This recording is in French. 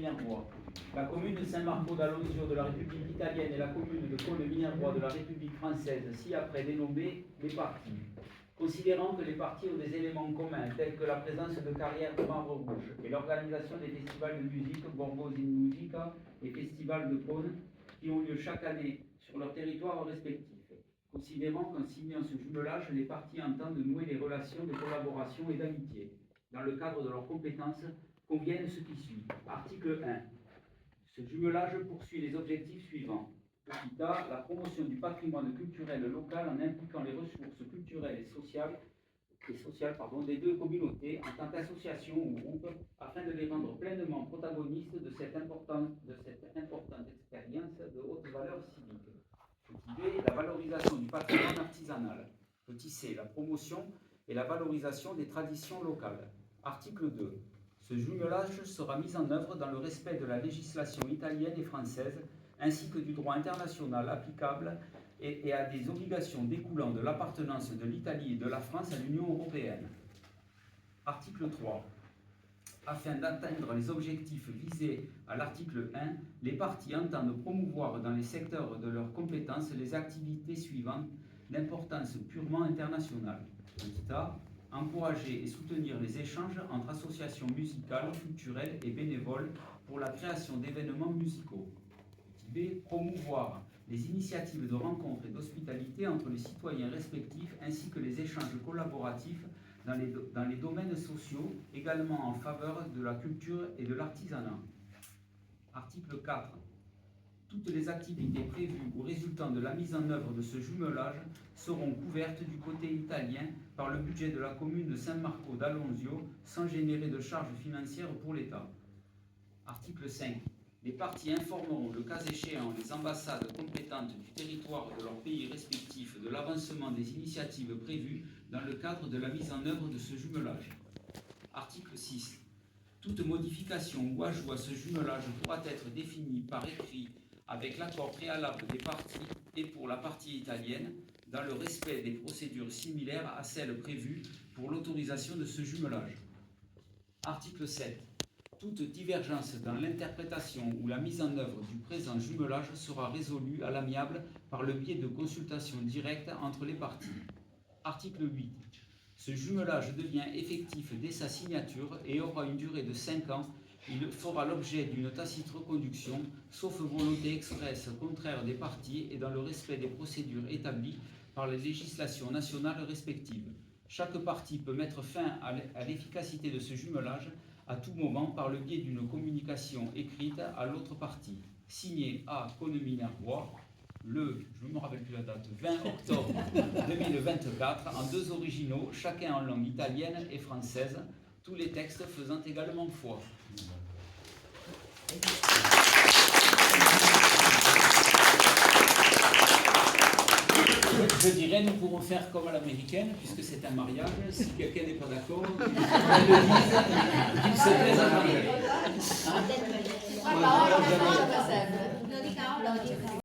Minervois. La commune de Saint-Marco d'Alonso de la République italienne et la commune de Cole-Minervois de la République française, ci-après dénommées les parties. Considérant que les parties ont des éléments communs tels que la présence de carrières de marbre rouge et l'organisation des festivals de musique, Borgos in Musica et Festival de Cône, qui ont lieu chaque année sur leur territoire respectif. Considérant qu'en signant ce jumelage, les parties entendent nouer des relations de collaboration et d'amitié. Dans le cadre de leurs compétences, conviennent ce qui suit. Article 1. Ce jumelage poursuit les objectifs suivants. Petit a, la promotion du patrimoine culturel local en impliquant les ressources culturelles et sociales des deux communautés en tant qu'association ou groupe afin de les rendre pleinement protagonistes de cette importante expérience de haute valeur civique. Petit b, la valorisation du patrimoine artisanal. Petit c, la promotion et la valorisation des traditions locales. Article 2. Ce jumelage sera mis en œuvre dans le respect de la législation italienne et française, ainsi que du droit international applicable et à des obligations découlant de l'appartenance de l'Italie et de la France à l'Union européenne. Article 3. Afin d'atteindre les objectifs visés à l'article 1, les parties entendent promouvoir dans les secteurs de leurs compétences les activités suivantes d'importance purement internationale. Petit a, encourager et soutenir les échanges entre associations musicales, culturelles et bénévoles pour la création d'événements musicaux. Petit b, promouvoir les initiatives de rencontres et d'hospitalité entre les citoyens respectifs ainsi que les échanges collaboratifs dans les domaines sociaux, également en faveur de la culture et de l'artisanat. Article 4. Toutes les activités prévues ou résultant de la mise en œuvre de ce jumelage seront couvertes du côté italien par le budget de la commune de Saint-Marco d'Alonso sans générer de charges financières pour l'État. Article 5. Les parties informeront le cas échéant les ambassades compétentes du territoire de leur pays respectif de l'avancement des initiatives prévues dans le cadre de la mise en œuvre de ce jumelage. Article 6. Toute modification ou ajout à ce jumelage pourra être définie par écrit avec l'accord préalable des parties et pour la partie italienne, dans le respect des procédures similaires à celles prévues pour l'autorisation de ce jumelage. Article 7. Toute divergence dans l'interprétation ou la mise en œuvre du présent jumelage sera résolue à l'amiable par le biais de consultations directes entre les parties. Article 8. Ce jumelage devient effectif dès sa signature et aura une durée de 5 ans. Il fera l'objet d'une tacite reconduction, sauf volonté expresse contraire des parties et dans le respect des procédures établies par les législations nationales respectives. Chaque partie peut mettre fin à l'efficacité de ce jumelage à tout moment par le biais d'une communication écrite à l'autre partie. Signé à Cole-Minervois, le, je ne me rappelle plus la date, 20 octobre 2024, en 2 originaux, chacun en langue italienne et française, tous les textes faisant également foi. Je dirais, nous pourrons faire comme à l'américaine, puisque c'est un mariage. Si quelqu'un n'est pas d'accord, qu'il se taise à mariage.